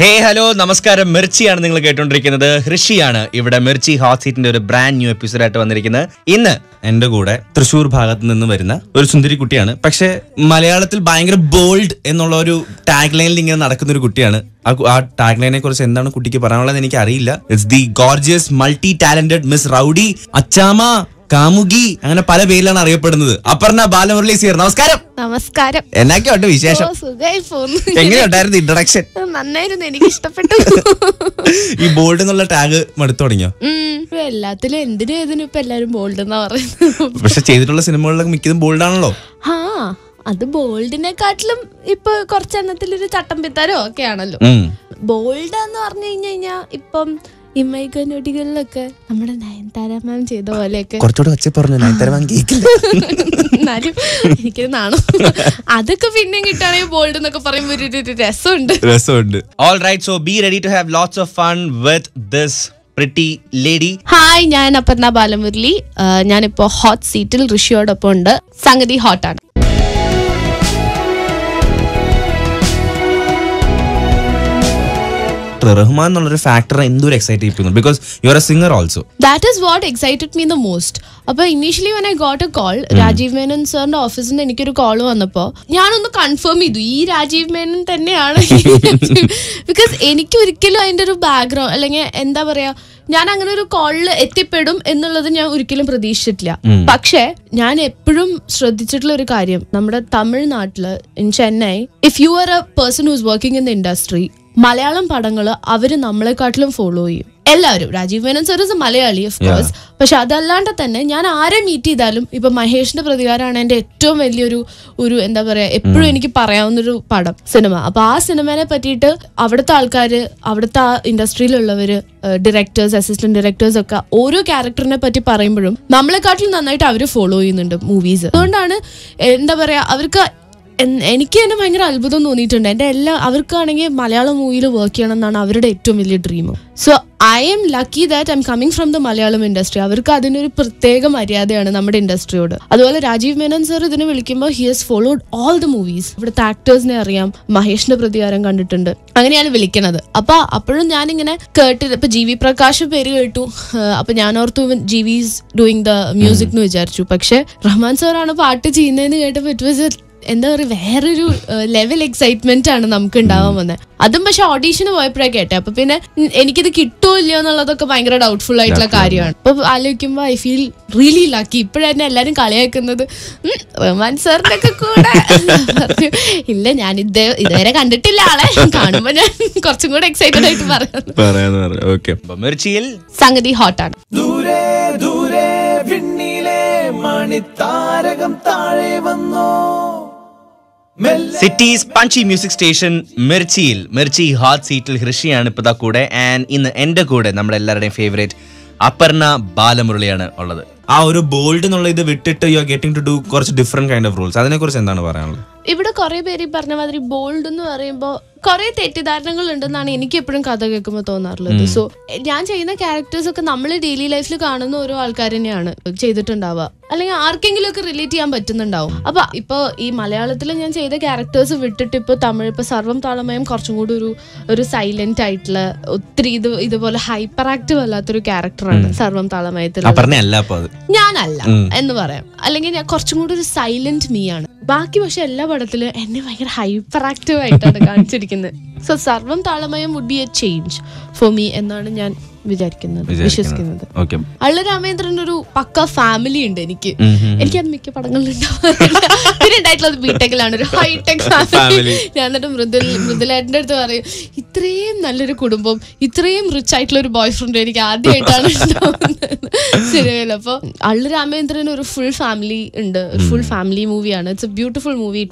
ഹേ hello നമസ്കാരം, മിർച്ചിയാണ് നിങ്ങൾ കേട്ടോണ്ടിരിക്കുന്നത്. ഋഷിയാണ് ഇവിടെ മിർച്ചി ഹോട്ട് സീറ്റിന്റെ ഒരു ബ്രാൻഡ് ന്യൂ എപ്പിസോഡായിട്ട് വന്നിരിക്കുന്നത്. ഇന്ന് എന്റെ കൂടെ തൃശ്ശൂർ ഭാഗത്ത് നിന്ന് വരുന്ന ഒരു സുന്ദരി കുട്ടിയാണ്. പക്ഷെ മലയാളത്തിൽ ഭയങ്കര ബോൾഡ് എന്നുള്ള ഒരു ടാഗ് ലൈനിൽ ഇങ്ങനെ നടക്കുന്ന ഒരു കുട്ടിയാണ്. ആ ടാഗ് ലൈനെ കുറിച്ച് എന്താണ് കുട്ടിക്ക് പറയാനുള്ളത് എനിക്ക് അറിയില്ല. It's the gorgeous multi talented miss rowdy, Achamma, കാമുകി, അങ്ങനെ പല പേരിലാണ് അറിയപ്പെടുന്നത്. അപർണ ബാലമുരളി സിയർ. നമസ്കാരം. നമസ്കാരം. എന്നൊക്കെയുണ്ട് വിശേഷം? എങ്ങനെയുണ്ടായിരുന്നു ഇൻട്രൊഡക്ഷൻ? നന്നായിരുന്നു, എനിക്ക് ഇഷ്ടപ്പെട്ടു. ഈ ബോൾഡ് എന്നുള്ള ടാഗ് മടുത്തു തുടങ്ങിയോ? എല്ലാത്തിലും എന്തിനും ഏതിനും ഇപ്പൊ എല്ലാരും ബോൾഡ് എന്നാ പറയുന്നത്. പക്ഷെ ചെയ്തിട്ടുള്ള സിനിമകളിലൊക്കെ മിക്കതും ബോൾഡ് ആണല്ലോ. അത് ബോൾഡിനെക്കാട്ടിലും ഇപ്പൊ കുറച്ചെണ്ണത്തിലൊരു ചട്ടം പിത്താരോ ഒക്കെ ആണല്ലോ. ബോൾഡ് എന്ന് പറഞ്ഞു കഴിഞ്ഞാ ഇപ്പം ഇമ്മൈക്കനൊടികളിലൊക്കെ നമ്മുടെ നയൻതാര മാം ചെയ്ത പോലെയൊക്കെ കുറച്ചുകൂടെ വെച്ച് പറഞ്ഞു. നയൻതാര മാം കേൾക്കില്ല, എന്നാലും എനിക്കത് നാണോ. അതൊക്കെ പിന്നെ കിട്ടുകയാണെങ്കിൽ ബോൾഡ് എന്നൊക്കെ പറയുമ്പോ ഒരു രസമുണ്ട്. Alright, so be ready to have lots of fun with this pretty lady. Hi, ഞാൻ അപർണ ബാലമുരളി. ഞാനിപ്പോ ഹോട്ട് സീറ്റിൽ ഋഷിയോടൊപ്പം ഉണ്ട്. സംഗതി ഹോട്ടാണ്. റഹ്മാൻ എന്നുള്ളൊരു ഫാക്ടർ എന്തൊരു എക്സൈറ്റ് ചെയ്യിക്കുന്നു. Because you are a singer also. That is what excited me the most. അപ്പൊ initially when I got a call, Rajeev Menon സാറിന്റെ ഓഫീസിൽ നിന്ന് എനിക്കൊരു കോൾ വന്നപ്പോ ഞാനൊന്ന് കൺഫേം ചെയ്തു, ഈ രാജീവ് മേനൻ തന്നെയാണ്. ബിക്കോസ് എനിക്ക് ഒരിക്കലും അതിന്റെ ഒരു ബാക്ക്ഗ്രൗണ്ട് അല്ലെങ്കിൽ എന്താ പറയാ, ഞാൻ അങ്ങനെ ഒരു കോളിൽ എത്തിപ്പെടും എന്നുള്ളത് ഞാൻ ഒരിക്കലും പ്രതീക്ഷിച്ചിട്ടില്ല. പക്ഷെ ഞാൻ എപ്പോഴും ശ്രദ്ധിച്ചിട്ടുള്ള ഒരു കാര്യം, നമ്മുടെ തമിഴ്നാട്ടില് in Chennai, if you are a person who is working in the industry, Malayalam പടങ്ങള് അവര് നമ്മളെക്കാട്ടിലും ഫോളോ ചെയ്യും എല്ലാവരും. Rajeev Menon sir is a Malayali of course. പക്ഷെ അതല്ലാണ്ട് തന്നെ ഞാൻ ആരെ മീറ്റ് ചെയ്താലും, ഇപ്പൊ മഹേഷിന്റെ പ്രതികാരമാണ് എന്റെ ഏറ്റവും വലിയൊരു എന്താ പറയാ, എപ്പോഴും എനിക്ക് പറയാവുന്നൊരു പടം സിനിമ. അപ്പൊ ആ സിനിമയെ പറ്റിയിട്ട് അവിടുത്തെ ആൾക്കാര്, അവിടുത്തെ ആ ഇൻഡസ്ട്രിയിലുള്ളവര്, ഡയറക്ടേഴ്സ്, അസിസ്റ്റന്റ് ഡയറക്ടേഴ്സ് ഒക്കെ ഓരോ ക്യാരക്ടറിനെ പറ്റി പറയുമ്പോഴും നമ്മളെക്കാട്ടിലും നന്നായിട്ട് അവര് ഫോളോ ചെയ്യുന്നുണ്ട് മൂവീസ്. അതുകൊണ്ടാണ് എന്താ പറയാ, അവർക്ക് എനിക്ക് തന്നെ ഭയങ്കര അത്ഭുതം തോന്നിയിട്ടുണ്ട്. അവർക്കാണെങ്കിൽ മലയാളം മൂവിയിൽ വർക്ക് ചെയ്യണം എന്നാണ് അവരുടെ ഏറ്റവും വലിയ dream. So I M lucky that I am coming from the Malayalam industry. അവർക്ക് അതിനൊരു പ്രത്യേക മര്യാദയാണ് നമ്മുടെ ഇൻഡസ്ട്രിയോട്. അതുപോലെ രാജീവ് മേനൻ സർ ഇതിന് വിളിക്കുമ്പോൾ he has followed all the movies. ഇവിടുത്തെ ആക്ടേഴ്സിനെ അറിയാം, മഹേഷിന്റെ പ്രതികാരം കണ്ടിട്ടുണ്ട്, അങ്ങനെയാണ് വിളിക്കണത്. അപ്പൊ അപ്പോഴും ഞാനിങ്ങനെ കേട്ടിട്ട്, ഇപ്പൊ ജി വി പ്രകാശ് പേര് കേട്ടു. അപ്പൊ ഞാൻ ഓർത്തു G V is doing the music എന്ന് വിചാരിച്ചു. പക്ഷെ റഹ്മാൻ സാറാണ് പാട്ട് ചെയ്യുന്നതെന്ന് കേട്ടപ്പോൾ ഇറ്റ് വാസ് എന്താ പറയുക, വേറൊരു ലെവൽ എക്സൈറ്റ്മെന്റ് ആണ് നമുക്ക് ഉണ്ടാവാൻ വന്നത്. അതും പക്ഷെ ഓഡീഷന് പോയപ്പോഴേ കേട്ടെ. അപ്പൊ പിന്നെ എനിക്കിത് കിട്ടുമോ ഇല്ലയോ എന്നുള്ളതൊക്കെ ഭയങ്കര ഡൗട്ട്ഫുൾ ആയിട്ടുള്ള കാര്യമാണ്. അപ്പൊ ആലോചിക്കുമ്പോ ഐ ഫീൽ റിയലി ലക്കി. ഇപ്പോഴെന്നെ എല്ലാരും കളിയാക്കുന്നത് റഹ്മാൻ സാറിന്റെ ഒക്കെ കൂടെ ഇല്ല, ഞാൻ ഇതുവരെ കണ്ടിട്ടില്ല ആളെ. കാണുമ്പോ ഞാൻ കുറച്ചും കൂടെ എക്സൈറ്റഡ് ആയിട്ട് പറയാം. സംഗതി ഹോട്ടാണ്. സിറ്റീസ് പഞ്ചി മ്യൂസിക് സ്റ്റേഷൻ മിർച്ചിയിൽ, മിർച്ചി ഹോട്ട് സീറ്റിൽ ഋഷിയാണ് ഇപ്പതാ കൂടെ. ആൻഡ് ഇന്ന് എന്റെ കൂടെ നമ്മളെല്ലാവരുടെയും ഫേവറേറ്റ് അപർണ ബാലമുരളിയാണ് ഉള്ളത്. ആ ഒരു ബോൾഡ് എന്നുള്ള ഇത് വിട്ടിട്ട് you are getting to do കുറച്ച് ഡിഫറെന്റ് കൈൻഡ് ഓഫ് റോൾസ്. അതിനെ കുറിച്ച് എന്താണ് പറയാനുള്ളത്? ഇവിടെ കുറെ പേര് പറഞ്ഞ മാതിരി ബോൾഡ് എന്ന് പറയുമ്പോൾ കുറെ തെറ്റിദ്ധാരണകൾ ഉണ്ടെന്നാണ് എനിക്ക് എപ്പോഴും കഥ കേൾക്കുമ്പോൾ തോന്നാറുള്ളത്. സോ ഞാൻ ചെയ്യുന്ന ക്യാരക്ടേഴ്സ് ഒക്കെ നമ്മൾ ഡെയിലി ലൈഫിൽ കാണുന്ന ഓരോ ആൾക്കാർ തന്നെയാണ് ചെയ്തിട്ടുണ്ടാവുക, അല്ലെങ്കിൽ ആർക്കെങ്കിലും ഒക്കെ റിലേറ്റ് ചെയ്യാൻ പറ്റുന്നുണ്ടാവും. അപ്പൊ ഇപ്പൊ ഈ മലയാളത്തിൽ ഞാൻ ചെയ്ത ക്യാരക്ടേഴ്സ് വിട്ടിട്ട് ഇപ്പൊ തമിഴ്, ഇപ്പൊ സർവം താളമയം കുറച്ചും കൂടി ഒരു സൈലന്റ് ആയിട്ടുള്ള, ഒത്തിരി ഇതുപോലെ ഹൈപ്പർ ആക്റ്റീവ് അല്ലാത്തൊരു ക്യാരക്ടറാണ് സർവം താളമയത്തിൽ. ഞാനല്ല എന്ന് പറയാം, അല്ലെങ്കിൽ ഞാൻ കുറച്ചും കൂടി ഒരു സൈലന്റ് മീ ആണ്. ബാക്കി പക്ഷെ എല്ലാ പടത്തിലും എന്നെ ഭയങ്കര ഹൈപ്പർ ആക്റ്റീവ് ആയിട്ടാണ് കാണിച്ചിരിക്കുന്നത്. So Sarvam Thaalamayam would be a change for me എന്നാണ് ഞാൻ വിശ്വസിക്കുന്നത്. അള്ള രാമേന്ദ്രന്റെ ഒരു പക്ക ഫാമിലി ഉണ്ട് എനിക്കത് മിക്ക പടങ്ങളിലുണ്ടാവാറില്ല. പിന്നെ ഉണ്ടായിട്ടുള്ളത് ബിടെക്കിലാണ്, ഒരു ഹൈടെക് ഫാമിലി. ഞാൻ എന്നിട്ട് മൃദുലേട്ടന്റെ അടുത്ത് പറയും, ഇത്രയും നല്ലൊരു കുടുംബം, ഇത്രയും റിച്ച് ആയിട്ടുള്ള ഒരു ബോയ് ഫ്രണ്ട് എനിക്ക് ആദ്യമായിട്ടാണ് ഉണ്ടാവുന്നത് സിനിമയിൽ. അപ്പൊ അള്ള രാമേന്ദ്രന് ഒരു ഫുൾ ഫാമിലി ഉണ്ട്, ഒരു ഫുൾ ഫാമിലി മൂവിയാണ്. It's A beautiful movie.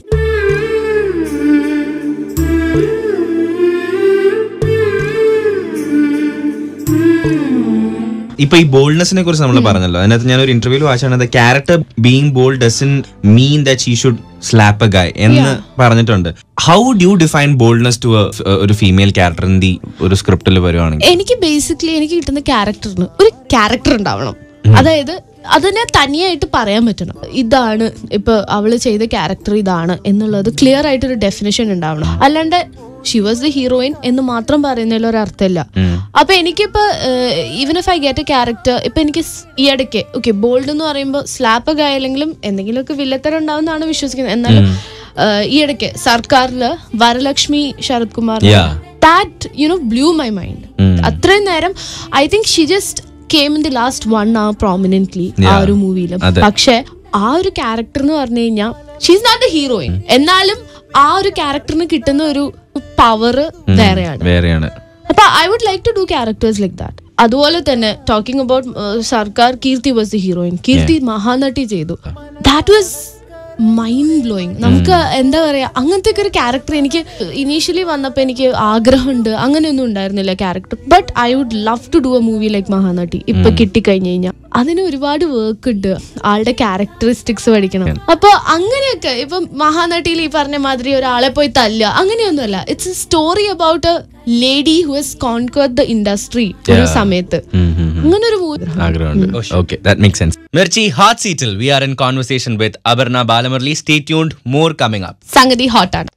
ഇപ്പൊ ഈ ബോൾഡ്നെസിനെ കുറിച്ച് നമ്മൾ പറഞ്ഞല്ലോ, അതിനകത്ത് ഞാൻ ഒരു ഇന്റർവ്യൂവിൽ വായിച്ചാണ് character being bold doesn't mean that she should slap a guy എന്ന് പറഞ്ഞിട്ടുണ്ട്. How do you define boldness to ഒരു ഫീമെയിൽ ക്യാരക്ടർ ഇൻ ദി ഒരു സ്ക്രിപ്റ്റിൽ വരുവാണെങ്കിൽ? എനിക്ക് ബേസിക്കലി എനിക്ക് കിട്ടുന്ന ക്യാരക്ടറിന് ഒരു ക്യാരക്ടർ ഉണ്ടാവണം. അതായത് അതിനെ തനിയായിട്ട് പറയാൻ പറ്റണം. ഇതാണ് ഇപ്പൊ അവള് ചെയ്ത ക്യാരക്ടർ ഇതാണ് എന്നുള്ളത് ക്ലിയർ ആയിട്ടൊരു ഡെഫിനിഷൻ ഉണ്ടാവണം. അല്ലാണ്ട് ഷി വാസ് ദ ഹീറോയിൻ എന്ന് മാത്രം പറയുന്നതിൽ ഒരർത്ഥമില്ല. അപ്പൊ എനിക്കിപ്പോ even if I get A character, ഇപ്പൊ എനിക്ക് ഈ ഇടയ്ക്ക് ഓക്കെ ബോൾഡ് എന്ന് പറയുമ്പോൾ സ്ലാപ്പ് ഒക്കെ ആയില്ലെങ്കിലും എന്തെങ്കിലുമൊക്കെ വില്ലത്തരം ഉണ്ടാവുന്നതാണ് വിശ്വസിക്കുന്നത്. എന്നാലും ഈ ഇടയ്ക്ക് സർക്കാരില് Varalaxmi Sarath Kumar, that blew my mind. അത്രയും നേരം I think she just came in the last 1 hour prominently ആ ഒരു മൂവിയിലും. പക്ഷെ ആ ഒരു ക്യാരക്ടർ എന്ന് പറഞ്ഞു കഴിഞ്ഞാൽ ഷീസ് നോട്ട് ദ ഹീറോയിൻ, എന്നാലും ആ ഒരു ക്യാരക്ടറിന് കിട്ടുന്ന ഒരു പവർ വേറെയാണ്. അപ്പൊ I would like to do characters like that. അതുപോലെ തന്നെ talking about Sarkar, Keerthy was the heroine. Keerthy Mahanati ചെയ്തു. That was mind blowing. നമുക്ക് എന്താ പറയാ, അങ്ങനത്തെ ഒക്കെ ഒരു ക്യാരക്ടർ എനിക്ക് ഇനീഷ്യലി വന്നപ്പോൾ എനിക്ക് ആഗ്രഹമുണ്ട്, അങ്ങനെയൊന്നും ഉണ്ടായിരുന്നില്ല character. But I would love to do a movie like Mahanati. ഇപ്പൊ കിട്ടിക്കഴിഞ്ഞു കഴിഞ്ഞാൽ അതിന് ഒരുപാട് വർക്ക് ഉണ്ട്, ആളുടെ ക്യാരക്ടറിസ്റ്റിക്സ് പഠിക്കണം. അപ്പൊ അങ്ങനെയൊക്കെ ഇപ്പൊ മഹാനടിയിൽ ഈ പറഞ്ഞ മാതിരി ഒരാളെ പോയി തല്ലുക അങ്ങനെയൊന്നുമല്ല. It's a story about a lady who has conquered the industry ഒരു സമയത്ത്. അങ്ങനെ ഒരു Okay, that makes sense. Mirchi Hot Seatil, we are in conversation with Aparna Balamurali. Stay tuned, more coming up. സംഗതി ഹോട്ടാണ്.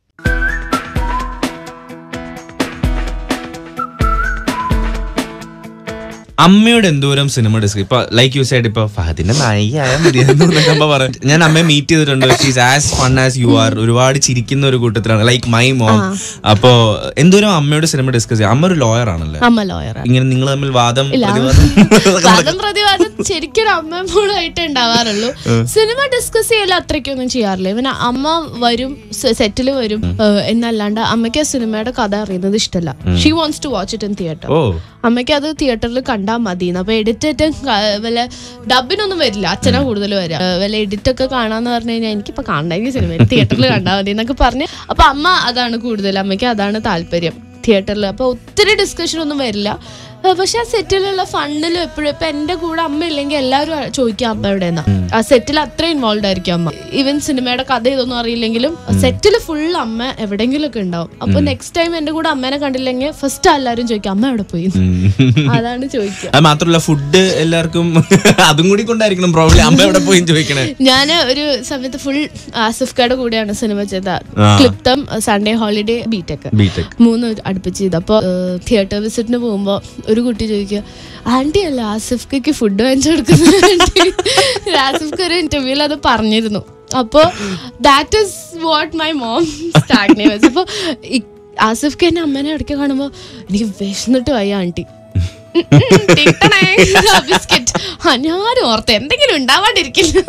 അമ്മയോട് എന്തോരം സിനിമ ഡിസ്കസ്, ഇപ്പൊ like you side, ഇപ്പൊ ഫഹദിന്റെ നായികയായ ഞാൻ അമ്മയെ മീറ്റ് ചെയ്തിട്ടുണ്ട്. She's as fun as you are. ഒരുപാട് ചിരിക്കുന്ന ഒരു കൂട്ടത്തിലാണ്, ലൈക്ക് മൈ മോം. അപ്പൊ എന്തോരം അമ്മയോട് സിനിമ ഡിസ്കസ് ചെയ്യാം. അമ്മ ഒരു ലോയർ ആണല്ലേ? അമ്മ ലോയർ. ഇങ്ങനെ നിങ്ങൾ തമ്മിൽ വാദം പ്രതിവാദം ശരിക്കും അമ്മയോടായിട്ട് ഉണ്ടാവാറുള്ളൂ. സിനിമ ഡിസ്കസ് ചെയ്യല അത്രയ്ക്കൊന്നും ചെയ്യാറില്ല. ഇവന് അമ്മ വരും, സെറ്റില് വരും എന്നല്ലാണ്ട് അമ്മയ്ക്ക് സിനിമയുടെ കഥ അറിയുന്നത് ഇഷ്ടമല്ല. She wants to watch it in theatre. അമ്മയ്ക്ക് അത് തിയേറ്ററിൽ കണ്ടാൽ മതി. അപ്പൊ എഡിറ്റ് വല്ല ഡബിനൊന്നും വരില്ല, അച്ഛനാ കൂടുതൽ വരിക. വല്ല എഡിറ്റ് ഒക്കെ കാണാന്ന് പറഞ്ഞു കഴിഞ്ഞാൽ എനിക്കിപ്പോ കാണണമെങ്കിൽ സിനിമ തിയേറ്ററിൽ കണ്ടാൽ മതി എന്നൊക്കെ പറഞ്ഞ്. അപ്പൊ അമ്മ അതാണ് കൂടുതൽ, അമ്മയ്ക്ക് അതാണ് താല്പര്യം തിയേറ്ററിൽ. അപ്പൊ ഒത്തിരി ഡിസ്കഷൻ ഒന്നും വരില്ല. പക്ഷെ ആ സെറ്റിലുള്ള ഫണ്ടിലും എപ്പോഴും ഇപ്പൊ എന്റെ കൂടെ അമ്മ ഇല്ലെങ്കിൽ എല്ലാവരും ചോദിക്കാം അമ്മ എവിടെയെന്നാ. ആ സെറ്റിൽ അത്ര ഇൻവോൾവ് ആയിരിക്കും അമ്മ. ഈവൻ സിനിമയുടെ കഥ ഇതൊന്നും അറിയില്ലെങ്കിലും സെറ്റിൽ ഫുൾ അമ്മ എവിടെയെങ്കിലും ഒക്കെ ഉണ്ടാവും. അപ്പൊ നെക്സ്റ്റ് ടൈം എന്റെ കൂടെ അമ്മേനെ കണ്ടില്ലെങ്കിൽ ഫസ്റ്റ് എല്ലാവരും ചോദിക്കും അമ്മ എവിടെ പോയി. അതാണ് ചോദിക്കുക. അത് മാത്രമല്ല ഫുഡ് എല്ലാവർക്കും അതും കൂടി കൊണ്ടായിരിക്കണം പ്രോബ്ലം, അമ്മ എവിടെ പോയി ചോദിക്കണേ. ഞാൻ ഒരു സമയത്ത് ഫുൾ ആസിഫ്കയുടെ കൂടെയാണ് സിനിമ ചെയ്ത. ക്ലിപ്തം, സൺഡേ ഹോളിഡേ, ബിടെക് 3 അടുപ്പിച്ച് ചെയ്ത്. അപ്പൊ തിയേറ്റർ വിസിറ്റിന് പോകുമ്പോ ഒരു കുട്ടി ചോദിക്കുക, ആന്റി അല്ല ആസിഫ്ക്ക് ഫുഡ് വാങ്ങിച്ചു കൊടുക്കുന്നത്. ആസിഫ്ക്ക് ഒരു ഇന്റർവ്യൂവിൽ അത് പറഞ്ഞിരുന്നു. അപ്പൊ that is what my mom start ചെയ്തു. അപ്പൊ ആസിഫ്ക്ക് എന്നെ അമ്മേനെ ഇടയ്ക്ക് കാണുമ്പോ എനിക്ക് വിശന്നിട്ട് വയ്യ ആന്റി ബിസ്ക്കറ്റ്. ഞാനും ഓർത്ത് എന്തെങ്കിലും ഉണ്ടാവാണ്ടിരിക്കില്ല.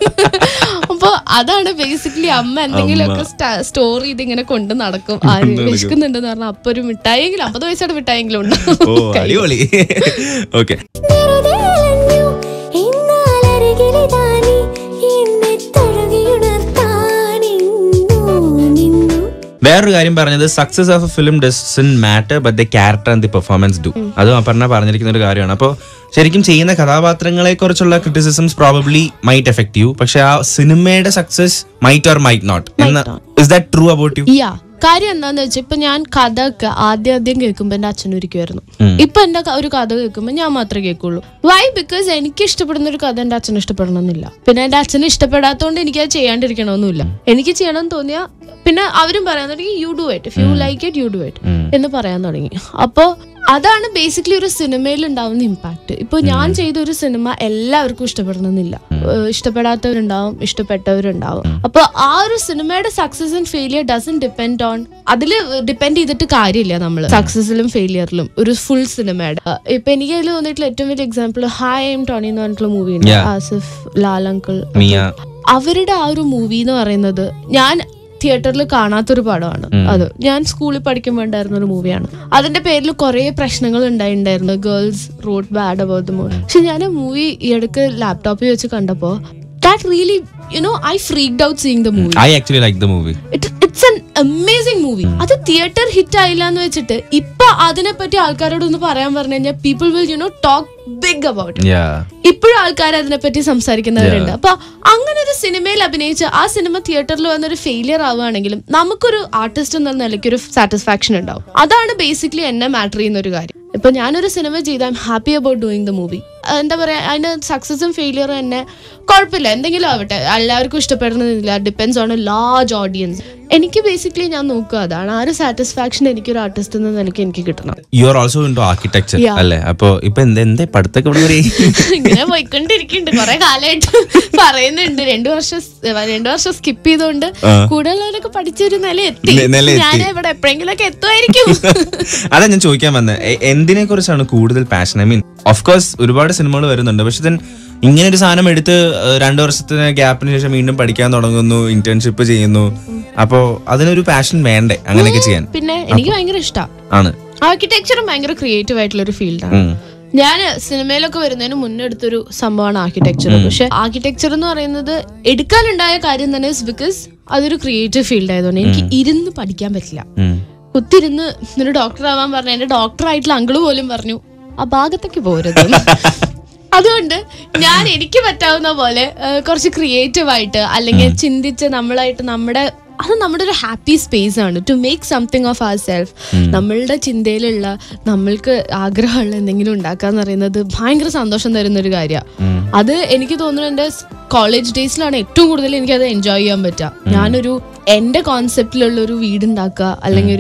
അപ്പൊ അതാണ് ബേസിക്കലി അമ്മ എന്തെങ്കിലുമൊക്കെ സ്റ്റോർ ചെയ്ത് ഇങ്ങനെ കൊണ്ട് നടക്കും. ആര് വിശക്കുന്നുണ്ടെന്ന് പറഞ്ഞാൽ അപ്പൊ ഒരു മിഠായെങ്കിലും 50 പൈസയുടെ മിഠായെങ്കിലും ഉണ്ടാവും. വേറൊരു കാര്യം പറഞ്ഞത്, success of a film doesn't matter but the character and the performance do. അതും പറഞ്ഞിരിക്കുന്ന ഒരു കാര്യമാണ്. അപ്പോൾ ശരിക്കും ചെയ്യുന്ന കഥാപാത്രങ്ങളെ കുറിച്ചുള്ള criticisms probably might affect you, പക്ഷെ ആ സിനിമയുടെ success might or might not. Is that true about you? കാര്യം എന്താന്ന് വെച്ചാൽ ഇപ്പൊ ഞാൻ കഥ ഒക്കെ ആദ്യം കേൾക്കുമ്പോ എന്റെ അച്ഛനൊരിക്കുമായിരുന്നു. ഇപ്പൊ എന്റെ ഒരു കഥ കേൾക്കുമ്പോ ഞാൻ മാത്രമേ കേൾക്കുള്ളൂ. വൈ? ബിക്കോസ് എനിക്ക് ഇഷ്ടപ്പെടുന്ന ഒരു കഥ എന്റെ അച്ഛന് ഇഷ്ടപ്പെടണമെന്നില്ല. പിന്നെ എന്റെ അച്ഛന് ഇഷ്ടപ്പെടാത്തതുകൊണ്ട് എനിക്ക് അത് ചെയ്യാണ്ടിരിക്കണമെന്നില്ല. എനിക്ക് ചെയ്യണമെന്ന് തോന്നിയാ പിന്നെ അവരും പറയാൻ തുടങ്ങി you do it, if you like it you do it എന്ന് പറയാൻ തുടങ്ങി. അപ്പൊ അതാണ് ബേസിക്കലി ഒരു സിനിമയിൽ ഉണ്ടാവുന്ന ഇമ്പാക്ട്. ഇപ്പൊ ഞാൻ ചെയ്ത ഒരു സിനിമ എല്ലാവർക്കും ഇഷ്ടപ്പെടണമെന്നില്ല. ഇഷ്ടപ്പെടാത്തവരുണ്ടാവും, ഇഷ്ടപ്പെട്ടവരുണ്ടാവും. അപ്പൊ ആ ഒരു സിനിമയുടെ success and failure doesn't depend on, അതിൽ ഡിപ്പെൻഡ് ചെയ്തിട്ട് കാര്യമില്ല നമ്മൾ സക്സസിലും ഫെയിലിയറിലും ഒരു ഫുൾ സിനിമയുടെ. ഇപ്പൊ എനിക്ക് അതിൽ തോന്നിയിട്ടുള്ള ഏറ്റവും വലിയ example hi I M Tony എന്ന് പറഞ്ഞിട്ടുള്ള മൂവി ഉണ്ട്. ആസിഫ്, ലാൽ അങ്കിൾ, അവരുടെ ആ ഒരു മൂവി എന്ന് പറയുന്നത് ഞാൻ തിയേറ്ററിൽ കാണാത്തൊരു പടമാണ്. അത് ഞാൻ സ്കൂളിൽ പഠിക്കുമ്പോൾ ഉണ്ടായിരുന്ന ഒരു മൂവിയാണ്. അതിന്റെ പേരിൽ കുറെ പ്രശ്നങ്ങൾ ഉണ്ടായിരുന്നു. Girls wrote bad about the movie. പക്ഷെ ഞാൻ ആ മൂവി ഈ ഇടയ്ക്ക് ലാപ്ടോപ്പിൽ വെച്ച് കണ്ടപ്പോ that really, I freaked out seeing the movie. I actually like the movie. It's an amazing movie. അത് തിയേറ്റർ ഹിറ്റ് ആയില്ല എന്ന് വെച്ചിട്ട് ഇപ്പൊ അതിനെപ്പറ്റി ആൾക്കാരോട് ഒന്ന് പറയാൻ പറഞ്ഞു കഴിഞ്ഞാൽ people will talk big about it. ഇപ്പോഴും ആൾക്കാർ അതിനെപ്പറ്റി സംസാരിക്കുന്നവരുണ്ട്. അപ്പൊ അങ്ങനെ ഒരു സിനിമയിൽ അഭിനയിച്ച് ആ സിനിമ തിയേറ്ററിൽ വന്നൊരു ഫെയിലിയർ ആവുകയാണെങ്കിലും നമുക്കൊരു ആർട്ടിസ്റ്റ് എന്ന നിലയ്ക്ക് ഒരു സാറ്റിസ്ഫാക്ഷൻ ഉണ്ടാവും. അതാണ് ബേസിക്കലി എന്നെ മാറ്റർ ചെയ്യുന്ന ഒരു കാര്യം. ഇപ്പൊ ഞാനൊരു സിനിമ ചെയ്ത് I am happy about doing the movie. എന്താ പറയാ, അതിന്റെ സക്സസും ഫെയിലിയറും എന്നെ കുഴപ്പമില്ല, എന്തെങ്കിലും ആവട്ടെ, എല്ലാവർക്കും ഇഷ്ടപ്പെടുന്നില്ല, depends on A large audience. എനിക്ക് ബേസിക്കലി ഞാൻ നോക്കുക അതാണ്, ആ ഒരു സാറ്റിസ്ഫാക്ഷൻ എനിക്കൊരു ആർട്ടിസ്റ്റ് എന്ന നിലയ്ക്ക് എനിക്ക് കിട്ടണം. You are also into architecture അല്ലേ? അപ്പൊ ഇപ്പൊ എന്താ പഠിത്തൊക്കെ ഇങ്ങനെ പോയിക്കൊണ്ടിരിക്കുന്നുണ്ട്, കുറെ കാലമായിട്ട് പറയുന്നുണ്ട്. 2 വർഷം സ്കിപ്പ് ചെയ്തോണ്ട് കൂടുതലുള്ളവരൊക്കെ പഠിച്ചൊരു നില എത്തി. ഞാൻ ഇവിടെ എപ്പോഴെങ്കിലും ഒക്കെ എത്തുമായിരിക്കും. അതാ ഞാൻ ചോദിക്കാൻ വന്നത്, എന്തിനെ കുറിച്ചാണ് കൂടുതൽ passion? I mean of course ഒരുപാട് സിനിമകൾ വരുന്നുണ്ട്, പക്ഷെ ഇങ്ങനെ ഒരു സാധനം എടുത്ത് 2 വർഷത്തിന് ഗ്യാപ്പിന് ശേഷം വീണ്ടും പഠിക്കാൻ തുടങ്ങുന്നു, ഇന്റേൺഷിപ്പ് ചെയ്യുന്നു. അപ്പോ അതിനൊരു പാഷൻ വേണ്ടേ അങ്ങനെയൊക്കെ ചെയ്യാൻ? പിന്നെ എനിക്ക് ഭയങ്കര ഇഷ്ടമാണ്. ആർക്കിടെക്ചറും ഭയങ്കര ക്രിയേറ്റീവ് ആയിട്ടുള്ള ഒരു ഫീൽഡാണ്. ഞാൻ സിനിമയിലൊക്കെ വരുന്നതിന് മുന്നേ എടുത്തൊരു സംഭവമാണ് ആർക്കിടെക്ചർ. പക്ഷെ ആർക്കിടെക്ചർ എന്ന് പറയുന്നത് എടുക്കാനുണ്ടായ കാര്യം തന്നെ ബിക്കോസ് അതൊരു ക്രിയേറ്റീവ് ഫീൽഡ് ആയതുകൊണ്ട് എനിക്ക് ഇരുന്ന് പഠിക്കാൻ പറ്റില്ല. കുത്തിരുന്ന് ഒരു ഡോക്ടർ ആവാൻ പറഞ്ഞു. എന്റെ ഡോക്ടർ ആയിട്ടുള്ള അങ്കിള് പോലും പറഞ്ഞു ആ ഭാഗത്തേക്ക് പോരുത്. അതുകൊണ്ട് ഞാൻ എനിക്ക് പറ്റാവുന്ന പോലെ കുറച്ച് ക്രിയേറ്റീവ് ആയിട്ട് അല്ലെങ്കിൽ ചിന്തിച്ച് നമ്മളായിട്ട് നമ്മുടെ ഒരു ഹാപ്പി സ്പേസ് ആണ് to make something of our self. നമ്മളുടെ ചിന്തയിലുള്ള നമ്മൾക്ക് ആഗ്രഹമുള്ള എന്തെങ്കിലും ഉണ്ടാക്കാന്ന് പറയുന്നത് ഭയങ്കര സന്തോഷം തരുന്ന ഒരു കാര്യമാണ്. അത് എനിക്ക് തോന്നുന്നു എന്റെ കോളേജ് ഡേയ്സിലാണ് ഏറ്റവും കൂടുതൽ എനിക്കത് എൻജോയ് ചെയ്യാൻ പറ്റുക. ഞാനൊരു എന്റെ കോൺസെപ്റ്റിലുള്ള ഒരു വീടുണ്ടാക്കുക, അല്ലെങ്കിൽ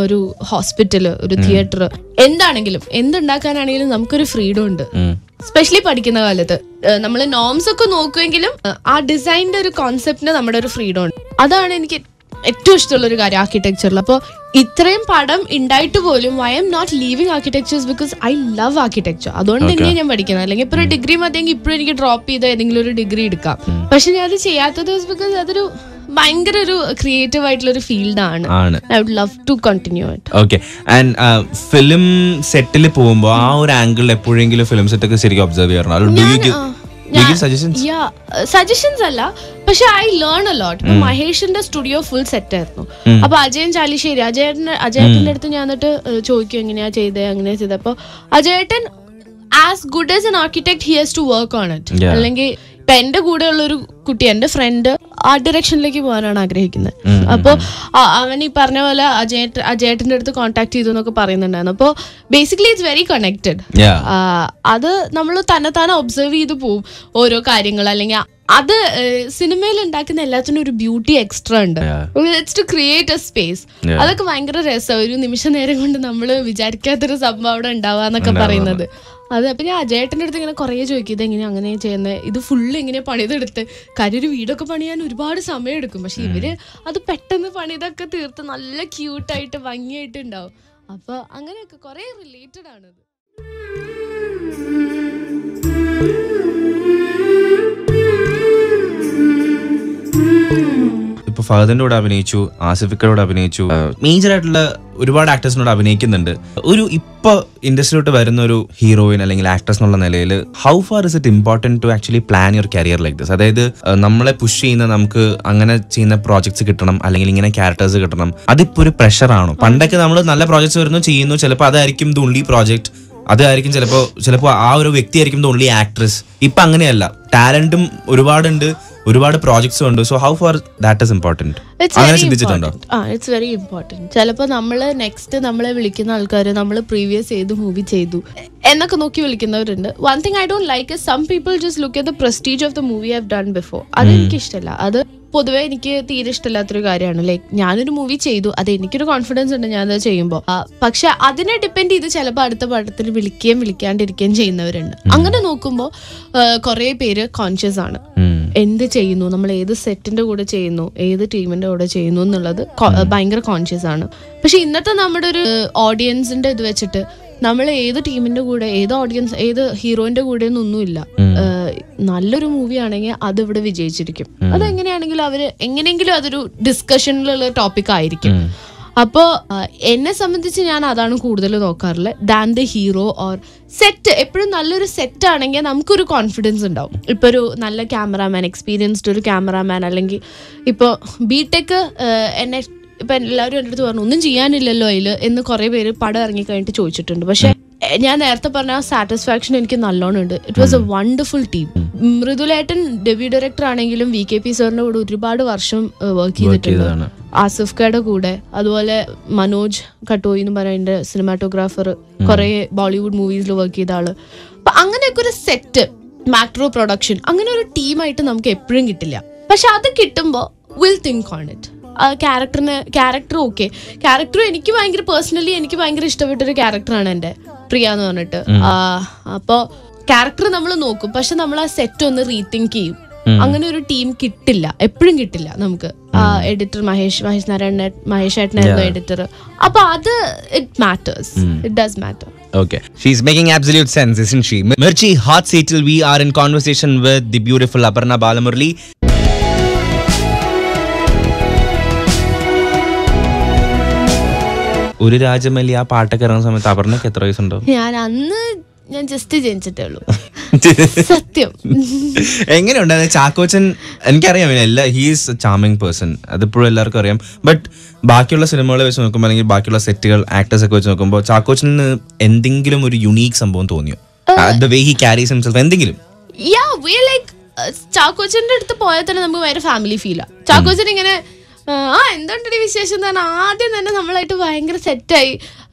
ഒരു ഹോസ്പിറ്റല്, ഒരു തിയേറ്റർ, എന്താണെങ്കിലും എന്തുണ്ടാക്കാനാണെങ്കിലും നമുക്കൊരു ഫ്രീഡം ഉണ്ട്. സ്പെഷ്യലി പഠിക്കുന്ന കാലത്ത് നമ്മൾ നോംസ് ഒക്കെ നോക്കുമെങ്കിലും ആ ഡിസൈനിന്റെ ഒരു കോൺസെപ്റ്റിന് നമ്മുടെ ഒരു ഫ്രീഡം ഉണ്ട്. അതാണ് എനിക്ക് ഏറ്റവും ഇഷ്ടമുള്ള ഒരു കാര്യം ആർക്കിടെക്ചറിൽ. അപ്പോൾ ഇത്രയും പടം ഉണ്ടായിട്ട് പോലും I am not leaving architectures because I love architecture. അതുകൊണ്ട് തന്നെയാണ് ഞാൻ പഠിക്കുന്നത്. അല്ലെങ്കിൽ ഇപ്പോൾ ഒരു ഡിഗ്രി മതിയെങ്കിൽ ഇപ്പോഴും എനിക്ക് ഡ്രോപ്പ് ചെയ്ത് ഏതെങ്കിലും ഒരു ഡിഗ്രി എടുക്കാം. പക്ഷെ ഞാൻ അത് ചെയ്യാത്തത് ബിക്കോസ് അതൊരു ഭയങ്കര ഒരു ക്രിയേറ്റീവ് ആയിട്ടുള്ള ഒരു ഫീൽഡാണ്. I would love to continue it. Okay. And film സെറ്റിൽ പോകുമ്പോൾ ആ ഒരു ആംഗിൾ എപ്പോഴെങ്കിലും ഫിലിം സെറ്റ് ഒക്കെ ശരിക്കും ഒബ്സർവ് ചെയ്യാറുണ്ട്? സജഷൻസ് അല്ല, പക്ഷെ ഐ ലേൺ എ ലോട്ട്. മഹേഷിന്റെ സ്റ്റുഡിയോ ഫുൾ സെറ്റ് ആയിരുന്നു. അപ്പൊ അജയൻ ചാലിശ്ശേരി, അജയേട്ടന്റെ അടുത്ത് ഞാൻ എന്നിട്ട് ചോദിക്കും എങ്ങനെയാ ചെയ്തേ, അങ്ങനെ ചെയ്തത്. അപ്പൊ അജയേട്ടൻ as good as an architect he has to work on it. അല്ലെങ്കിൽ ഇപ്പൊ എന്റെ കൂടെ ഉള്ളൊരു കുട്ടി, എന്റെ ഫ്രണ്ട് ആർട്ട് ഡയറക്ഷനിലേക്ക് പോകാനാണ് ആഗ്രഹിക്കുന്നത്. അപ്പൊ അവൻ ഈ പറഞ്ഞ പോലെ അജയേട്ടന്റെ അടുത്ത് കോൺടാക്ട് ചെയ്തു എന്നൊക്കെ പറയുന്നുണ്ടായിരുന്നു. അപ്പൊ ബേസിക്കലി ഇറ്റ്സ് വെരി കണക്റ്റഡ്. അത് നമ്മൾ തന്നെ ഒബ്സർവ് ചെയ്ത് പോവും ഓരോ കാര്യങ്ങൾ. അല്ലെങ്കിൽ അത് സിനിമയിൽ ഉണ്ടാക്കുന്ന എല്ലാത്തിനും ഒരു ബ്യൂട്ടി എക്സ്ട്രാ ഉണ്ട്. It's to create a space. അതൊക്കെ ഭയങ്കര രസം. ഒരു നിമിഷ നേരം കൊണ്ട് നമ്മൾ വിചാരിക്കാത്തൊരു സംഭവം അവിടെ ഉണ്ടാവാന്നൊക്കെ പറയുന്നത്. അത് അപ്പൊ ഞാൻ അജയേട്ടൻ്റെ അടുത്ത് ഇങ്ങനെ കുറേ ചോദിക്കും, ഇത് എങ്ങനെയാ അങ്ങനെ ചെയ്യുന്നത്, ഇത് ഫുള്ള് എങ്ങനെയാ പണിതെടുത്ത്. കാര്യം ഒരു വീടൊക്കെ പണിയാൻ ഒരുപാട് സമയം എടുക്കും. പക്ഷെ ഇവര് അത് പെട്ടെന്ന് പണിതൊക്കെ തീർത്ത് നല്ല ക്യൂട്ടായിട്ട് ഭംഗിയായിട്ട് ഉണ്ടാവും. അപ്പൊ അങ്ങനെയൊക്കെ കുറെ റിലേറ്റഡ് ആണത്. ഇപ്പൊ ഫഹദിന്റെ കൂടെ അഭിനയിച്ചു, ആസിഫിക്കോട് അഭിനയിച്ചു, മേജർ ആയിട്ടുള്ള ഒരുപാട് ആക്ടേഴ്സിനോട് അഭിനയിക്കുന്നുണ്ട്. ഒരു ഇപ്പൊ ഇൻഡസ്ട്രിയിലോട്ട് വരുന്ന ഒരു ഹീറോയിൻ അല്ലെങ്കിൽ ആക്ട്രസ് എന്നുള്ള നിലയിൽ how far is it important to actually plan your career like this? അതായത് നമ്മളെ പുഷ് ചെയ്യുന്ന, നമുക്ക് അങ്ങനെ ചെയ്യുന്ന പ്രോജക്ട്സ് കിട്ടണം അല്ലെങ്കിൽ ഇങ്ങനെ ക്യാരക്ടേഴ്സ് കിട്ടണം, അതിപ്പോ ഒരു പ്രഷറാണോ? പണ്ടൊക്കെ നമ്മൾ നല്ല പ്രോജക്ട്സ് വരുന്നു, ചെയ്യുന്നു, ചിലപ്പോൾ അതായിരിക്കും ദ ഓൺലി പ്രോജക്ട്, അതായിരിക്കും ചിലപ്പോൾ ആ ഒരു വ്യക്തിയായിരിക്കും ദ ഓൺലി ആക്ട്രസ്. ഇപ്പൊ അങ്ങനെയല്ല, ടാലന്റും ഒരുപാടുണ്ട്, ഒരുപാട് പ്രോജക്ട്സും ഉണ്ട്. So how far that is important? അങ്ങനെ ചിന്തിച്ചിട്ടുണ്ടോ? It's very important. ചിലപ്പോൾ നമ്മളെ വിളിക്കുന്ന ആൾക്കാർ നമ്മൾ പ്രീവിയസ് ഏത് മൂവി ചെയ്തു എന്നൊക്കെ നോക്കി വിളിക്കുന്നവരുണ്ട്. One thing I don't like is some people just look at the prestige of the movie I have done before. അത് എനിക്ക് ഇഷ്ടമല്ല. അത് പൊതുവെ എനിക്ക് തീരെ ഇഷ്ടമില്ലാത്തൊരു കാര്യമാണ്. ലൈക്ക് ഞാനൊരു മൂവി ചെയ്തു, അത് എനിക്കൊരു കോൺഫിഡൻസ് ഉണ്ട് ഞാനത് ചെയ്യുമ്പോൾ. പക്ഷെ അതിനെ ഡിപ്പെൻഡ് ചെയ്ത് ചിലപ്പോൾ അടുത്ത പടത്തിന് വിളിക്കുകയും വിളിക്കാണ്ടിരിക്കുകയും ചെയ്യുന്നവരുണ്ട്. അങ്ങനെ നോക്കുമ്പോൾ കുറെ പേര് കോൺഷ്യസ് ആണ്. എന്ത് ചെയ്യുന്നു, നമ്മൾ ഏത് സെറ്റിന്റെ കൂടെ ചെയ്യുന്നു, ഏത് ടീമിന്റെ കൂടെ ചെയ്യുന്നു എന്നുള്ളത് ഭയങ്കര കോൺഷ്യസ് ആണ്. പക്ഷെ ഇന്നത്തെ നമ്മുടെ ഒരു ഓഡിയൻസിന്റെ ഇത് വെച്ചിട്ട് നമ്മൾ ഏത് ടീമിന്റെ കൂടെ, ഏത് ഓഡിയൻസ്, ഏത് ഹീറോയിന്റെ കൂടെ ഒന്നുമില്ല. നല്ലൊരു മൂവി ആണെങ്കിൽ അത് ഇവിടെ വിജയിച്ചിരിക്കും. അതെങ്ങനെയാണെങ്കിലും എങ്ങനെയെങ്കിലും അതൊരു ഡിസ്കഷനിലുള്ള ടോപ്പിക് ആയിരിക്കും. അപ്പോൾ എന്നെ സംബന്ധിച്ച് ഞാൻ അതാണ് കൂടുതൽ നോക്കാറുള്ളത് than the hero or set. എപ്പോഴും നല്ലൊരു സെറ്റ് ആണെങ്കിൽ നമുക്കൊരു കോൺഫിഡൻസ് ഉണ്ടാവും. ഇപ്പോൾ ഒരു നല്ല ക്യാമറാമാൻ, എക്സ്പീരിയൻസ്ഡ് ഒരു ക്യാമറാമാൻ, അല്ലെങ്കിൽ ഇപ്പോൾ ബിടെക് എന്നെ ഇപ്പം എല്ലാവരും എൻ്റെ അടുത്ത് പറഞ്ഞു ഒന്നും ചെയ്യാനില്ലല്ലോ അതിൽ എന്ന് കുറേ പേര് പടം ഇറങ്ങിക്കഴിഞ്ഞിട്ട് ചോദിച്ചിട്ടുണ്ട്. പക്ഷെ ഞാൻ നേരത്തെ പറഞ്ഞ സാറ്റിസ്ഫാക്ഷൻ എനിക്ക് നല്ലോണം ഉണ്ട്. It was a wonderful team. മൃദുലേട്ടൻ ഡെബ്യൂ ഡയറക്ടർ ആണെങ്കിലും VKP സാറിന്റെ കൂടെ ഒരുപാട് വർഷം വർക്ക് ചെയ്തിട്ടുണ്ട്. ആസിഫ്കയുടെ കൂടെ, അതുപോലെ മനോജ് കട്ടോയി എന്ന് പറയുന്ന സിനിമാറ്റോഗ്രാഫർ, കുറെ ബോളിവുഡ് മൂവീസിൽ വർക്ക് ചെയ്ത ആള്. അപ്പൊ അങ്ങനെയൊക്കെ ഒരു സെറ്റ്, മാക്രോ പ്രൊഡക്ഷൻ, അങ്ങനെ ഒരു ടീമായിട്ട് നമുക്ക് എപ്പോഴും കിട്ടില്ല. പക്ഷെ അത് കിട്ടുമ്പോൾ will think on it. Character okay, ക്യാരക്ടറും എനിക്ക് ഭയങ്കര പേഴ്സണലി എനിക്ക് ഭയങ്കര ഇഷ്ടപ്പെട്ടൊരു ക്യാരക്ടറാണ് എൻ്റെ പ്രിയ എന്ന് പറഞ്ഞിട്ട്. അപ്പോൾ ക്യാരക്ടർ നമ്മൾ നോക്കും, പക്ഷെ നമ്മൾ ആ സെറ്റ് ഒന്ന് റീതിങ്ക് ചെയ്യും. അങ്ങനെ ഒരു ടീം കിട്ടില്ല, എപ്പോഴും കിട്ടില്ല നമുക്ക്. എഡിറ്റർ മഹേഷ് ഏട്ടനായിരുന്നു എഡിറ്റർ. അപ്പൊ അത് it matters, it does matter. Okay, she's making absolute sense, isn't she? Mirchi Hot Seat, we are in conversation with the beautiful Aparna Balamurali. ഒരു രാജമല്ലി ആ പാട്ടൊക്കെ ഇറങ്ങുന്ന സമയത്ത് അപർണയ്ക്ക് എത്ര വയസ്സുണ്ടോ? ഞാൻ ജസ്റ്റ് ജനിച്ചിട്ടേ ഉള്ളൂ, സത്യം. എങ്ങനെയുണ്ട് ചാക്കോച്ചൻ? എനിക്കറിയാം ഹീസ് ചാമിങ് പേഴ്സൺ, അതിപ്പോഴും എല്ലാവർക്കും അറിയാം. ബട്ട് ബാക്കിയുള്ള സിനിമകളെ വെച്ച് നോക്കുമ്പോൾ അല്ലെങ്കിൽ ബാക്കിയുള്ള സെറ്റുകൾ ആക്ടേഴ്സ് ഒക്കെ വെച്ച് നോക്കുമ്പോൾ ചാക്കോച്ചന് എന്തെങ്കിലും ഒരു യുണീക് സംഭവം തോന്നിയോ? The way he carries himself എന്തെങ്കിലും? ചാക്കോച്ചന്റെ അടുത്ത് പോയാൽ തന്നെ നമുക്ക് ഭയങ്കര ഫാമിലി ഫീലാ. ചാക്കോച്ചൻ ഇങ്ങനെ എന്തുകൊണ്ടൊരു വിശേഷം എന്ന് പറഞ്ഞാൽ ആദ്യം തന്നെ നമ്മളായിട്ട് ഭയങ്കര സെറ്റായി.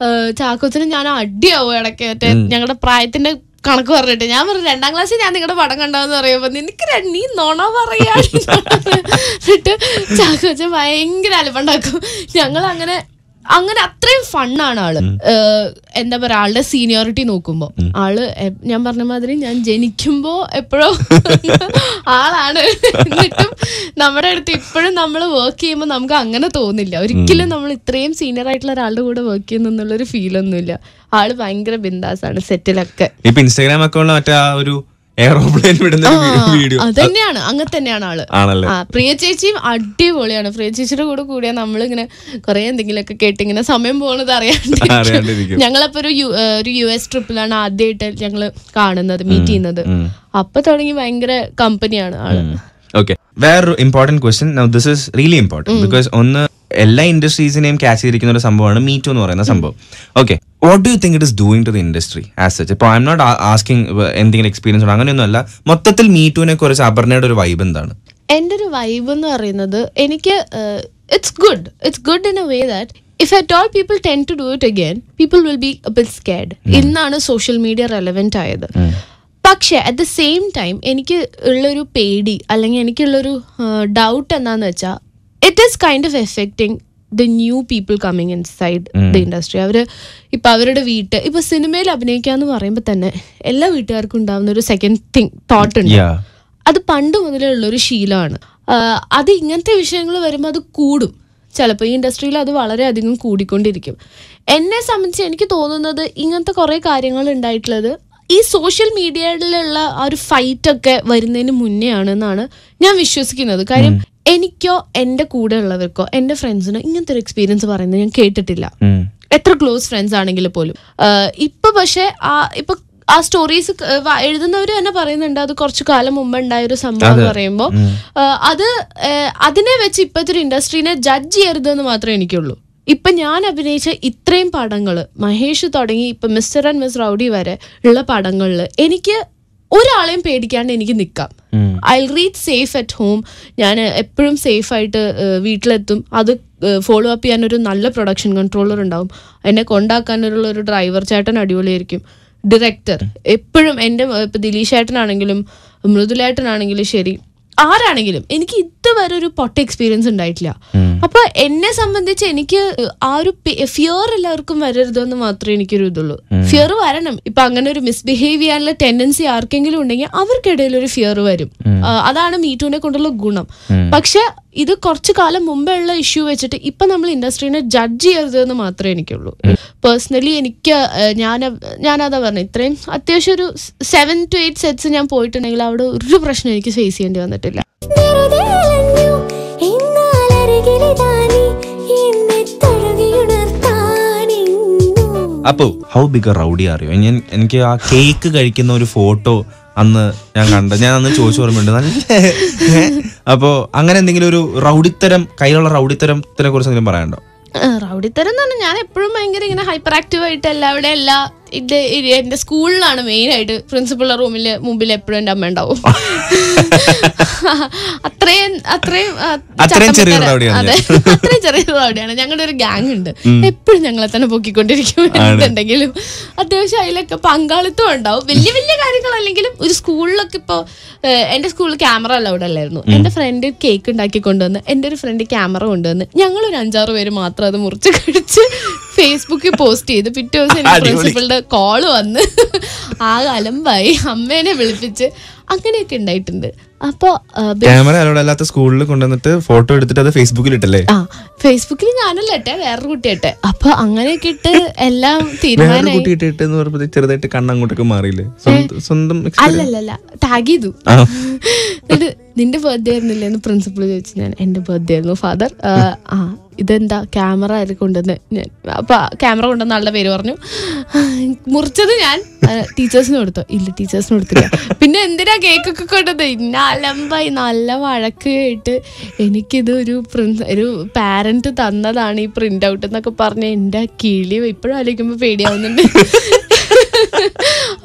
ചാക്കോച്ചനും ഞാൻ അടിയാവും ഇടയ്ക്ക്, മറ്റേ ഞങ്ങളുടെ പ്രായത്തിന്റെ കണക്ക് പറഞ്ഞിട്ട്. ഞാൻ പറഞ്ഞു 2ാം ക്ലാസ്സിൽ ഞാൻ നിങ്ങളുടെ പടം കണ്ടാന്ന് പറയുമ്പോ നിനക്ക് നീ നോണ പറയാ. എന്നിട്ട് ചാക്കോച്ചൻ ഭയങ്കര അലമ്പുണ്ടാക്കും. ഞങ്ങൾ അങ്ങനെ അത്രയും ഫണ്ണാണ് ആള്. എന്താ പറയാ, ആളുടെ സീനിയോറിറ്റി നോക്കുമ്പോ ആള് ഞാൻ പറഞ്ഞ മാതിരി ഞാൻ ജനിക്കുമ്പോ എപ്പോഴോ ആളാണ്. എന്നിട്ടും നമ്മുടെ അടുത്ത് ഇപ്പോഴും നമ്മൾ വർക്ക് ചെയ്യുമ്പോൾ നമുക്ക് അങ്ങനെ തോന്നില്ല ഒരിക്കലും നമ്മൾ ഇത്രയും സീനിയർ ആയിട്ടുള്ള ഒരാളുടെ കൂടെ വർക്ക് ചെയ്യുന്നുള്ളൊരു ഫീലൊന്നുമില്ല. ആള് ഭയങ്കര ബിന്ദാസാണ് സെറ്റിലൊക്കെ. ഇപ്പൊ ഇൻസ്റ്റാഗ്രാം അക്കൗണ്ടിൽ മറ്റേ ആ ഒരു എയർപ്ലെയിൻ വിടുന്ന വീഡിയോ അതന്നെയാണ്, അങ്ങനെ തന്നെയാണ് ആള്. പ്രിയ ചേച്ചിയും അടിപൊളിയാണ്. പ്രിയ ചേച്ചിയുടെ കൂടെ കൂടിയാ നമ്മളിങ്ങനെ കുറെ എന്തെങ്കിലുമൊക്കെ കേട്ടിങ്ങനെ സമയം പോകുന്നത് അറിയാണ്ടിരിക്കും. ഞങ്ങളപ്പോ ഒരു US ട്രിപ്പിലാണ് ആദ്യമായിട്ട് ഞങ്ങള് കാണുന്നത്, മീറ്റ് ചെയ്യുന്നത്. അപ്പൊ തുടങ്ങി ഭയങ്കര കമ്പനിയാണ് ആള്. ഓക്കെ, വേറൊരു important question. Now this is really important because ഒന്ന് എല്ലാ ഇൻഡസ്ട്രീസിനെയും ക്യാച്ച് ചെയ്തിരിക്കുന്ന ഒരു സംഭവമാണ് മീറ്റു എന്ന് പറയുന്ന സംഭവം. Okay, what do you think it is doing to the industry as such? ഇപ്പോൾ ഐ എം നോട്ട് ആസ്കിങ് എന്തെങ്കിലും എക്സ്പീരിയൻസ് ഉണ്ടോ, അങ്ങനെയൊന്നും അല്ല. മൊത്തത്തിൽ മീറ്റുവിനെ കുറിച്ച് അപർണയുടെ ഒരു വൈബ് എന്താണ്? എൻ്റെ ഒരു വൈബ് എന്ന് പറയുന്നത് എനിക്ക് it's good in a way that if at all people tend to do it again, people will be a bit scared. ഇന്നാണ് സോഷ്യൽ മീഡിയ റെലവെന്റ് ആയത്. പക്ഷെ അറ്റ് ദ സെയിം ടൈം എനിക്ക് ഉള്ളൊരു പേടി അല്ലെങ്കിൽ എനിക്കുള്ളൊരു ഡൗട്ട് എന്താന്ന് വെച്ചാൽ it is kind of affecting the new people coming in side the industry. ഇപ്പൊ അവരുടെ ഇപ്പൊ സിനിമയിൽ അഭിനയിക്കാന്ന് പറയുമ്പോൾ തന്നെ എല്ലാ വീട്ടുകാർക്കും ഉണ്ടാവുന്ന ഒരു സെക്കൻഡ് തോട്ട് ഉണ്ട്. അത് പണ്ട് മുതലേ ഉള്ളൊരു ശീലമാണ്. അത് ഇങ്ങനത്തെ വിഷയങ്ങൾ വരുമ്പോൾ അത് കൂടും. ചിലപ്പോൾ ഈ ഇൻഡസ്ട്രിയിൽ അത് വളരെയധികം കൂടിക്കൊണ്ടിരിക്കും. എന്നെ സംബന്ധിച്ച് എനിക്ക് തോന്നുന്നത് ഇങ്ങനത്തെ കുറേ കാര്യങ്ങൾ ഉണ്ടായിട്ടുള്ളത് ഈ സോഷ്യൽ മീഡിയയിലുള്ള ആ ഒരു ഫൈറ്റ് ഒക്കെ വരുന്നതിന് മുന്നേ ആണെന്നാണ് ഞാൻ വിശ്വസിക്കുന്നത്. കാര്യം എനിക്കോ എൻ്റെ കൂടെ ഉള്ളവർക്കോ എൻ്റെ ഫ്രണ്ട്സിനോ ഇങ്ങനത്തെ ഒരു എക്സ്പീരിയൻസ് പറയുന്നത് ഞാൻ കേട്ടിട്ടില്ല, എത്ര ക്ലോസ് ഫ്രണ്ട്സ് ആണെങ്കിൽ പോലും. ഇപ്പൊ പക്ഷെ ഇപ്പൊ ആ സ്റ്റോറീസ് എഴുതുന്നവര് തന്നെ പറയുന്നുണ്ട് അത് കുറച്ചു കാലം മുമ്പ് ഉണ്ടായൊരു സംഭവം എന്ന് പറയുമ്പോൾ അതിനെ വെച്ച് ഇപ്പോഴത്തെ ഒരു ഇൻഡസ്ട്രീനെ ജഡ്ജ് ചെയ്യരുതെന്ന് മാത്രമേ എനിക്കുള്ളൂ. ഇപ്പൊ ഞാൻ അഭിനയിച്ച ഇത്രയും പടങ്ങള്, മഹേഷ് തുടങ്ങി ഇപ്പൊ മിസ്റ്റർ ആൻഡ് മിസ് റൗഡി വരെ ഉള്ള പടങ്ങളില് എനിക്ക് ഒരാളെയും പേടിക്കാണ്ട് എനിക്ക് നിൽക്കാം. I will reach safe at home. ഞാൻ എപ്പോഴും സേഫ് ആയിട്ട് വീട്ടിലെത്തും. അത് ഫോളോ അപ്പ് ചെയ്യാനൊരു നല്ല പ്രൊഡക്ഷൻ കൺട്രോളർ ഉണ്ടാവും. എന്നെ കൊണ്ടാക്കാനുള്ള ഒരു ഡ്രൈവർ ചേട്ടൻ അടിപൊളിയായിരിക്കും. ഡയറക്ടർ എപ്പോഴും എൻ്റെ ഇപ്പൊ ദിലീഷ് ചേട്ടനാണെങ്കിലും മൃദുലേട്ടനാണെങ്കിലും ശരി, ആരാണെങ്കിലും എനിക്ക് ഇതുവരെ ഒരു പൊട്ട എക്സ്പീരിയൻസ് ഉണ്ടായിട്ടില്ല. അപ്പൊ എന്നെ സംബന്ധിച്ച് എനിക്ക് ആ ഒരു ഫിയർ എല്ലാവർക്കും വരരുതെന്ന് മാത്രമേ എനിക്കൊരു ഇതുള്ളൂ. ഫിയർ വരണം. ഇപ്പൊ അങ്ങനെ ഒരു മിസ്ബിഹേവ് ചെയ്യാനുള്ള ടെൻഡൻസി ആർക്കെങ്കിലും ഉണ്ടെങ്കിൽ അവർക്കിടയിൽ ഒരു ഫിയർ വരും. അതാണ് മീറ്റൂനെ കൊണ്ടുള്ള ഗുണം. പക്ഷെ ഇത് കുറച്ചു കാലം മുമ്പേ ഉള്ള ഇഷ്യൂ വെച്ചിട്ട് ഇപ്പൊ നമ്മൾ ഇൻഡസ്ട്രീനെ ജഡ്ജ് ചെയ്യരുതെന്ന് മാത്രമേ എനിക്കുള്ളൂ. പേഴ്സണലി എനിക്ക് ഞാനതാ പറഞ്ഞു, ഇത്രയും അത്യാവശ്യം ഒരു 7 to 8 സെറ്റ്സ് ഞാൻ പോയിട്ടുണ്ടെങ്കിൽ അവിടെ ഒരു പ്രശ്നം എനിക്ക് ഫേസ് ചെയ്യേണ്ടി വന്നിട്ടില്ല. അപ്പോ how big a rowdy are you? എനിക്ക് ആ കേക്ക് കഴിക്കുന്ന ഒരു ഫോട്ടോ അന്ന് ഞാൻ ഞാൻ അന്ന് ചോദിച്ചു ഓർമ്മയുണ്ട് നല്ല. അപ്പോ അങ്ങനെ എന്തെങ്കിലും ഒരു റൗഡിത്തരം, കയ്യിലുള്ള റൗഡിത്തരത്തിനെ കുറിച്ച് എന്തെങ്കിലും പറയാനുണ്ടോ? റൗഡിത്തരം എന്ന് പറഞ്ഞാൽ ഞാൻ എപ്പോഴും ഭയങ്കര ഇങ്ങനെ ഹൈപ്പർ ആക്റ്റീവ് ആയിട്ട് എല്ലാവിടെ എന്റെ സ്കൂളിലാണ് മെയിൻ ആയിട്ട് പ്രിൻസിപ്പളുടെ റൂമില് മുമ്പിൽ എപ്പോഴും എന്റെ അമ്മ ഉണ്ടാവും. അത്രയും ചെറിയ റൗഡിയാണ്. ഞങ്ങളുടെ ഒരു ഗ്യാങ് ഉണ്ട്, എപ്പോഴും ഞങ്ങളെ തന്നെ പൊക്കിക്കൊണ്ടിരിക്കും. എന്തുണ്ടെങ്കിലും അത്യാവശ്യം അതിലൊക്കെ പങ്കാളിത്തം ഉണ്ടാവും. വലിയ വലിയ കാര്യങ്ങളല്ലെങ്കിലും ഒരു സ്കൂളിലൊക്കെ ഇപ്പൊ എന്റെ സ്കൂളിൽ ക്യാമറ അലൗഡ് അല്ലായിരുന്നു. എന്റെ ഫ്രണ്ട് കേക്ക് ഉണ്ടാക്കി കൊണ്ടുവന്ന്, എന്റെ ഒരു ഫ്രണ്ട് ക്യാമറ കൊണ്ടുവന്ന്, ഞങ്ങളൊരു 5-6 പേര് മാത്രം അത് മുറിച്ച് കഴിച്ച് ഫേസ്ബുക്കിൽ പോസ്റ്റ് ചെയ്ത് പിറ്റേ ദിവസം എന്റെ പ്രിൻസിപ്പളുടെ കോള് വന്ന് ആകെ അലമ്പായി, അമ്മേനെ വിളിപ്പിച്ച് അങ്ങനെയൊക്കെ ഉണ്ടായിട്ടുണ്ട്. അപ്പൊ ക്യാമറ അലൗഡ് അല്ലാത്ത സ്കൂളിൽ കൊണ്ടുവന്നിട്ട് ഫോട്ടോ എടുത്തിട്ട് അത് ഫേസ്ബുക്കിൽ ഇട്ടല്ലേ? ഫേസ്ബുക്കിൽ ഞാനല്ല ഇട്ടെ, വേറൊരു കുട്ടിയിട്ടെ. അപ്പൊ അങ്ങനെയൊക്കെ ഇട്ട് എല്ലാം തീരുമാനമായി. ചെറുതായിട്ട് കണ്ണങ്ങോട്ടൊക്കെ മാറിയില്ലേ? സ്വന്തം അല്ലല്ല ടാഗ് ചെയ്തു. നിന്റെ ബർത്ത്ഡേ ആയിരുന്നില്ലേ എന്ന് പ്രിൻസിപ്പൾ ചോദിച്ചു. ഞാൻ എന്റെ ബർത്ത്ഡേ ആയിരുന്നു ഫാദർ. ഇതെന്താ ക്യാമറ ആര് കൊണ്ടുവന്ന്? ഞാൻ അപ്പൊ ക്യാമറ കൊണ്ടുവന്ന ആളുടെ പേര് പറഞ്ഞു. മുറിച്ചത് ഞാൻ ടീച്ചേഴ്സിന് കൊടുത്തു. ഇല്ല, ടീച്ചേഴ്സിന് കൊടുത്തില്ല. പിന്നെ എന്തിനാ കേക്കൊക്കെ കൊണ്ടത്? ഇന്ന അലമ്പായി, നല്ല വഴക്ക് കേട്ട് എനിക്കിത് ഒരു പാരന്റ് തന്നതാണ് ഈ പ്രിന്റ് ഔട്ട് എന്നൊക്കെ പറഞ്ഞ് എന്റെ കിളി ഇപ്പോഴും ആലോചിക്കുമ്പോ പേടിയാവുന്നുണ്ട്.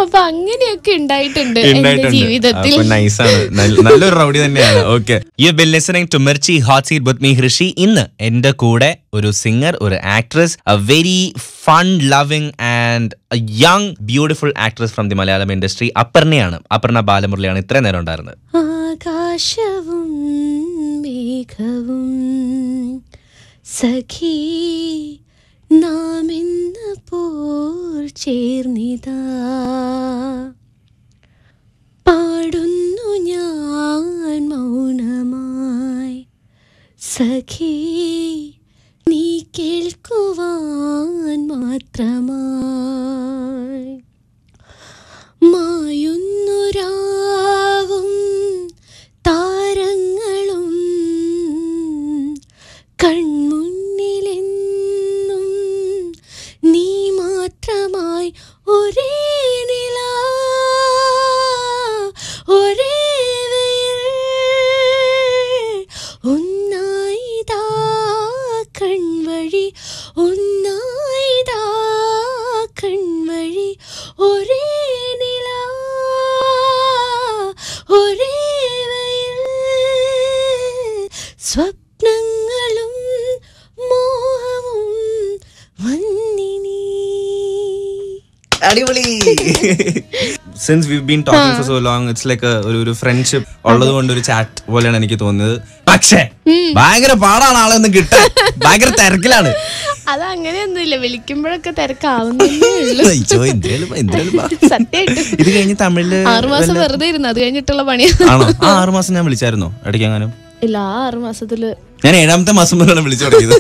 അപ്പൊ അങ്ങനെയൊക്കെ ഉണ്ടായിട്ടുണ്ട് എന്റെ ജീവിതത്തിൽ. നല്ലൊരു റൗഡി തന്നെയാണ്. Okay, you been listening to Mirchi hot seat with me Hrishi. ഇന്ന് എന്റെ കൂടെ ഒരു സിംഗർ, ഒരു actress, a very fun loving and young beautiful actress from the Malayalam industry, അപർണയാണ്. അപർണ ബാലമുരളിയാണ് ഇത്രയും നേരം ഉണ്ടായിരുന്നത്. ആകാശവും മേഘവും സഖി നാം ഇന്ന് പോർ ചേർന്നിതാ, പാടുന്നു ഞാൻ മൗനമായി സഖി നീ കേൾക്കുവാൻ മാത്രമായി. മായുന്നു രാവും താരങ്ങളും കൺമുന്നിലെന്നും നീ മാത്രമായി, ഒരേ നില ഒരേ വെയിൽ, ഒന്നായിതാ കൺവഴി ഒന്നായിതാ കൺവഴി, ഒരേ നില ഒരേ വെയിൽ, സ്വപ്നങ്ങളും മോഹവും വന്നിനി. അടിപൊളി. Since we've been talking for so long, it's like ഒരു ഫ്രണ്ട്ഷിപ്പ് ഉള്ളത് കൊണ്ട് ഒരു ചാറ്റ് പോലെയാണ് എനിക്ക് തോന്നുന്നത്. പക്ഷേ ഭയങ്കര പാടാണ് ആളെന്ന് കിട്ടാൻ, ഭയങ്കര തിരക്കിലാണ്. അത് അങ്ങനെയൊന്നുമില്ല, വിളിക്കുമ്പോഴൊക്കെ തിരക്കാവുന്നേ ഉള്ളൂ. സത്യമായിട്ട് ഇത് കഴിഞ്ഞ് തമിഴില് 6 മാസം വെറുതെ ഇരുന്നു, അത് കഴിഞ്ഞിട്ടുള്ള പണിയാണ്. ആണോ? 6 മാസം ഞാൻ വിളിച്ചായിരുന്നോ ഇടയ്ക്കെങ്ങാനും? ഇല്ല, 6 മാസത്തില് ഞാൻ 7ാമത്തെ മാസം മുതലാണ് വിളിച്ചു തുടങ്ങിയത്.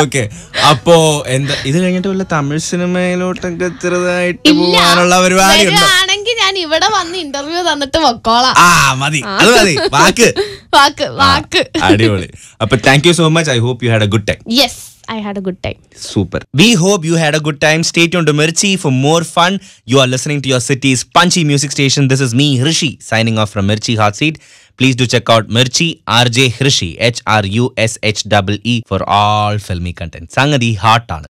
ഓക്കെ, അപ്പോ എന്താ ഇത് കഴിഞ്ഞിട്ട് വല്ല തമിഴ് സിനിമയിലോട്ടൊക്കെ ചെറുതായിട്ട് പോകാനുള്ള പരിപാടി ആണെങ്കിൽ ഞാൻ ഇവിടെ വന്ന് ഇന്റർവ്യൂ തന്നിട്ട് വെക്കോളാം. മതി, അത് മതി. വാക്ക്. അടിപൊളി. അപ്പൊ thank you so much. I hope you had a good time. Yes, I had a good time. Super. We hope you had a good time. Stay tuned to Mirchi for more fun. You are listening to your city's punchy music station. This is me, Hrishi, signing off from Mirchi Hot Seat. Please do check out Mirchi, RJ Hrishi, HRUSHEE for all filmy content. Sangadi hot on.